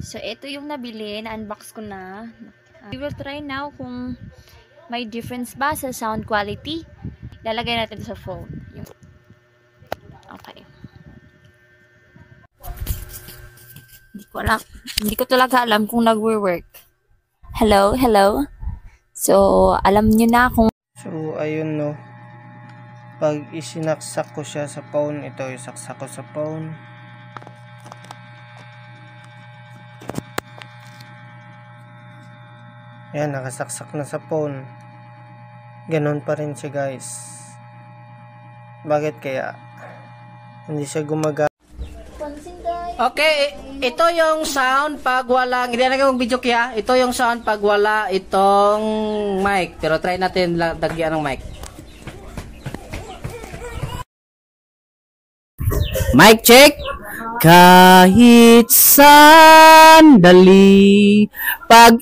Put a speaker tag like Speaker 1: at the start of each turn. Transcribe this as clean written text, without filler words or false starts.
Speaker 1: So, ito yung nabili. Na-unbox ko na. We will try now kung may difference ba sa sound quality. Lalagay natin sa phone. Okay. Hindi ko talaga alam kung nagwo-work. Hello, hello. So, alam niyo na kung...
Speaker 2: So, ayun no. Pag isinaksak ko siya sa phone, ito isaksak ko sa phone. Yan, nakasaksak na sa phone. Ganon pa rin siya, guys. Bakit kaya? Hindi siya gumagana. Okay, ito yung sound pag walang, hindi na yung video kaya. Ito yung sound pag wala itong mic. Pero try natin lagyan ng mic. Mic check. Kahit sandali pag